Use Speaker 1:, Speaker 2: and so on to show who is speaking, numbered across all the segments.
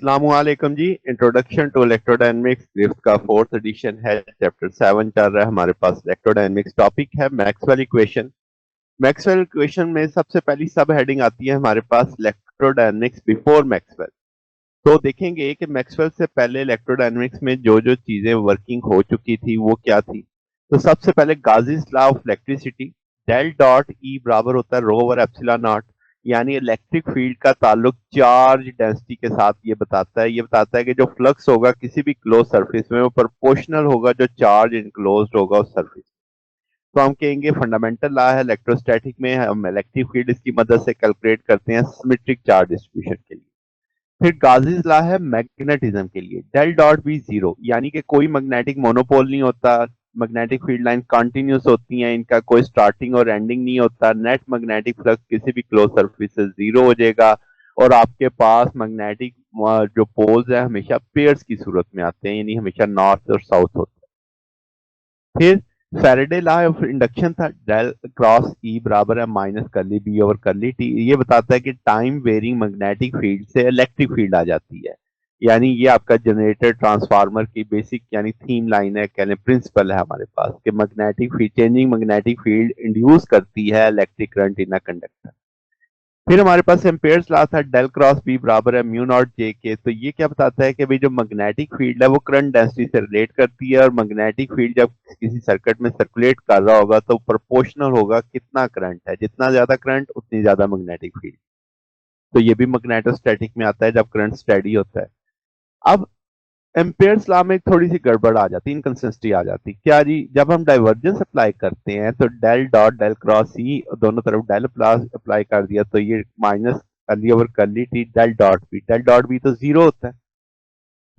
Speaker 1: अस्सलामुअलैकुम जी। Introduction to electrodynamics Griffith का fourth edition है। चैप्टर 7 चल रहा है हमारे पास। इलेक्ट्रोडायनेमिक्स टॉपिक है मैक्सवेल इक्वेशन। मैक्सवेल इक्वेशन में सबसे पहली सब हेडिंग आती है हमारे पास इलेक्ट्रोडायनेमिक्स बिफोर मैक्सवेल। तो देखेंगे कि मैक्सवेल से पहले इलेक्ट्रोडायनेमिक्स में जो जो चीजें वर्किंग हो चुकी थी वो क्या थी। तो सबसे पहले Gauss's law of electricity, del dot E बराबर होता है रो ओवर एप्सिलॉन नॉट। यानी इलेक्ट्रिक फील्ड का ताल्लुक चार्ज डेंसिटी के साथ ये बताता है कि जो फ्लक्स होगा किसी भी क्लोज सरफेस में वो प्रोपोर्शनल होगा जो चार्ज इनक्लोज्ड होगा उस सरफेस। तो हम कहेंगे फंडामेंटल लॉ है इलेक्ट्रोस्टैटिक में, हम इलेक्ट्रिक फील्ड इसकी मदद से कैलकुलेट करते हैं सिमेट्रिक चार्ज डिस्ट्रीब्यूशन के लिए। फिर गाजीज लॉ है मैग्नेटिज्म के लिए, डेल डॉट बी जीरो, यानी कि कोई मैग्नेटिक मोनोपोल नहीं होता। मैग्नेटिक फील्ड लाइन कंटिन्यूस होती हैं, इनका कोई स्टार्टिंग और एंडिंग नहीं होता। नेट मैग्नेटिक फ्लक्स किसी भी क्लोज सरफेस से जीरो हो जाएगा और आपके पास मैग्नेटिक जो पोल्स है हमेशा पेयर्स की सूरत में आते हैं, यानी हमेशा नॉर्थ और साउथ होते हैं। फिर फैराडे लॉ ऑफ इंडक्शन था, डेल क्रॉस ई बराबर है minus curly B over curly T. ये बताता है कि टाइम वेरिंग मैग्नेटिक फील्ड से इलेक्ट्रिक फील्ड आ जाती है। यानी ये आपका जनरेटर ट्रांसफार्मर की बेसिक यानी थीम लाइन है, कहने प्रिंसिपल है हमारे पास कि magnetic field changing magnetic field induce करती है electric current in a conductor. फिर हमारे पास एम्पेयर्स लॉ था, डेल क्रॉस बी बराबर है म्यू नॉट जे के। तो ये क्या बताता है कि भाई जो मैग्नेटिक फील्ड है वो करंट डेंसिटी से रिलेट करती है और मैग्नेटिक फील्ड जब किसी सर्किट में सर्कुलेट कर रहा होगा तो प्रोपोर्शनल होगा कितना करंट है, जितना ज्यादा करंट उतनी ज्यादा मैग्नेटिक फील्ड। तो ये भी मैग्नेटोस्टैटिक में आता है जब करंट स्टेडी होता है। अब एम्पेयर्स लॉ में थोड़ी सी गड़बड़ आ जाती है, इनकंसिस्टेंसी आ जाती है। क्या जी, जब हम डाइवर्जेंस अप्लाई करते हैं तो del dot del cross C दोनों तरफ डेल प्लस अप्लाई कर दिया तो ये minus curly over curly T del dot B तो जीरो होता है।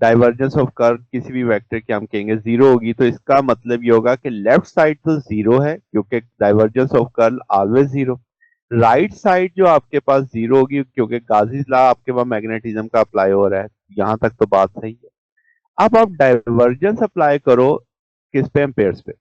Speaker 1: डाइवर्जेंस ऑफ कर्व किसी भी वेक्टर की हम कहेंगे जीरो होगी, तो इसका मतलब ये होगा कि लेफ्ट साइड तो जीरो है क्योंकि divergence of curl always zero. Right side जो आपके पास जीरो होगी क्योंकि गाजीज लॉ आपके पास मैग्नेटिज्म का अप्लाई हो रहा है। यहां तक तो बात सही है। अब आप डाइवर्जेंस अप्लाई करो किस पे, एम्पेयर्स पे,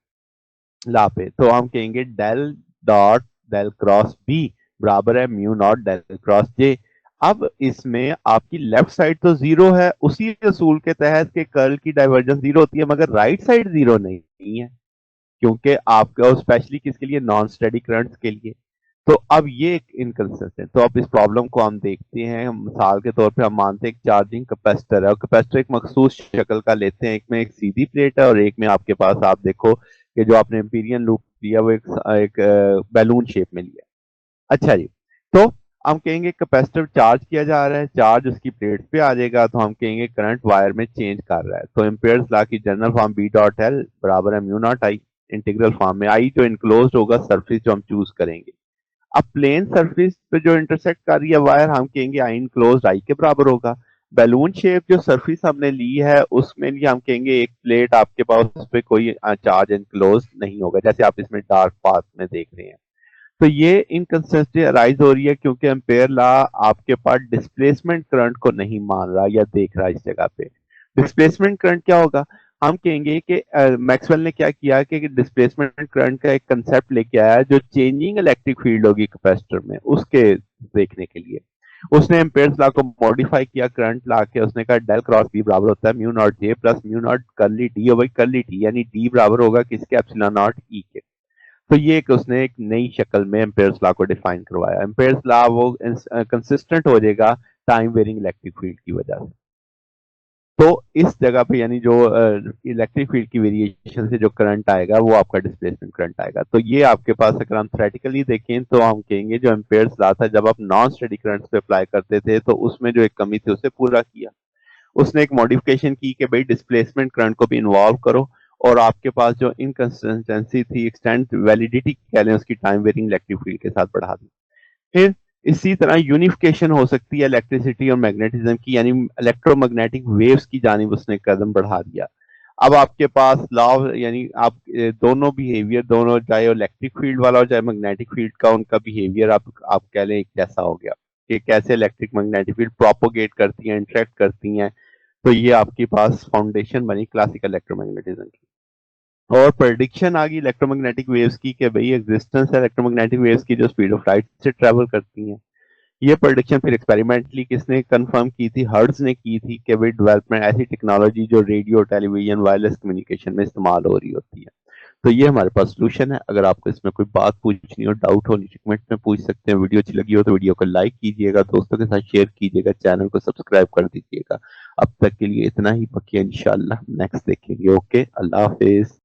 Speaker 1: ला पे। तो हम कहेंगे del dot del cross B बराबर है mu naught del cross J. अब इसमें आपकी लेफ्ट साइड तो जीरो है, उसी असूल के तहत के कर्ल की डाइवर्जेंस जीरो होती है, मगर राइट साइड जीरो नहीं है क्योंकि आपका स्पेशली किसके लिए, नॉन स्टेडी करंट्स के लिए। तो अब ये एक इनकंसिस्टेंट, तो अब इस प्रॉब्लम को हम देखते हैं। मिसाल के तौर पे हम मानते हैं एक चार्जिंग कैपेसिटर है और कैपेसिटर एक मखसूस शक्ल का लेते हैं, एक में एक सीधी प्लेट है और एक में आपके पास आप देखो कि जो आपने एम्पीरियन लूप लिया वो एक बैलून शेप में लिया। अच्छा जी, तो हम कहेंगे कैपेसिटर चार्ज किया जा रहा है, चार्ज उसकी प्लेट पे आ जाएगा तो हम कहेंगे करंट वायर में चेंज कर रहा है। तो एम्पेयर्स लॉ की general form B dot L बराबर है mu naught I. Integral form में आई जो इनक्लोज्ड होगा सरफेस जो हम चूज करेंगे। अब प्लेन सरफेस पे जो इंटरसेक्ट कर रही है वायर हम कहेंगे आई इनक्लोज्ड आई के बराबर होगा। बैलून शेप जो सरफेस हमने ली है उसमें लिए हम कहेंगे एक प्लेट आपके पास, उस पर कोई चार्ज इनक्लोज नहीं होगा, जैसे आप इसमें डार्क पाथ में देख रहे हैं। तो ये इनकंसिस्टेंसी अराइज हो रही है क्योंकि एम्पेयर लॉ आपके पास डिस्प्लेसमेंट करंट को नहीं मान रहा या देख रहा इस जगह पे। डिस्प्लेसमेंट करंट क्या होगा, हम कहेंगे कि मैक्सवेल ने क्या किया कि डिस्प्लेसमेंट करंट का एक कंसेप्ट लेके आया जो चेंजिंग इलेक्ट्रिक फील्ड होगी कैपेसिटर में उसके देखने के लिए। उसने एम्पेयर्स लॉ को मॉडिफाई किया, करंट ला के उसने कहा डेल क्रॉस बी बराबर होता है mu naught J plus mu naught curly D over curly T, यानी डी बराबर होगा किसके, एप्सिलॉन नॉट ई के। तो ये एक उसने एक नई शक्ल में एम्पेयर्स लॉ को डिफाइन करवाया। एम्पेयर्स लॉ वो कंसिस्टेंट हो जाएगा टाइम वेरिंग इलेक्ट्रिक फील्ड की वजह से। तो इस जगह पे यानी जो इलेक्ट्रिक फील्ड की वेरिएशन से जो करंट आएगा वो आपका डिस्प्लेसमेंट करंट आएगा। तो ये आपके पास अगर हम थ्योरेटिकली देखें तो हम कहेंगे जो एम्पेयर्स लॉ था जब आप नॉन स्टेडी करंट्स पे अप्लाई करते थे तो उसमें जो एक कमी थी उसे पूरा किया। उसने एक मॉडिफिकेशन की कि भाई डिस्प्लेसमेंट करंट को भी इन्वॉल्व करो और आपके पास जो इनकंसिस्टेंसी थी एक्सटेंड वैलिडिटी कह लें उसकी टाइम वेरिंग इलेक्ट्रिक फील्ड के साथ बढ़ा दी। फिर इसी तरह यूनिफिकेशन हो सकती है इलेक्ट्रिसिटी और मैग्नेटिज्म की, यानी इलेक्ट्रोमैग्नेटिक वेव्स की जानिब उसने कदम बढ़ा दिया। अब आपके पास लॉ यानी आप दोनों बिहेवियर, दोनों चाहे इलेक्ट्रिक फील्ड वाला हो चाहे मैग्नेटिक फील्ड का, उनका बिहेवियर आप कह लें कैसा हो गया कि कैसे इलेक्ट्रिक मैग्नेटिक फील्ड प्रोपोगेट करती हैं, इंटरेक्ट करती हैं। तो ये आपके पास फाउंडेशन बनी क्लासिकल इलेक्ट्रोमैग्नेटिज्म की। और प्रेडिक्शन आ गई इलेक्ट्रोमैग्नेटिक वेव्स की कि भाई एग्जिस्टेंस है इलेक्ट्रोमैग्नेटिक वेव्स की जो स्पीड ऑफ लाइट से ट्रेवल करती हैं। ये प्रोडिक्शन फिर एक्सपेरिमेंटली किसने कंफर्म की थी? हर्ट्ज ने की थी कि विद डेवलपमेंट ऐसी टेक्नोलॉजी जो रेडियो, टेलीविजन, वायरलेस कम्युनिकेशन में इस्तेमाल हो रही होती है। तो ये हमारे पास सोल्यूशन है। अगर आपको इसमें कोई बात पूछनी हो, डाउट हो, नीचे कमेंट में पूछ सकते हैं। वीडियो अच्छी लगी हो तो वीडियो को लाइक कीजिएगा, दोस्तों के साथ शेयर कीजिएगा, चैनल को सब्सक्राइब कर दीजिएगा। अब तक के लिए इतना ही, बाकी इंशाल्लाह नेक्स्ट देखेंगे। ओके, अल्लाह हाफिज।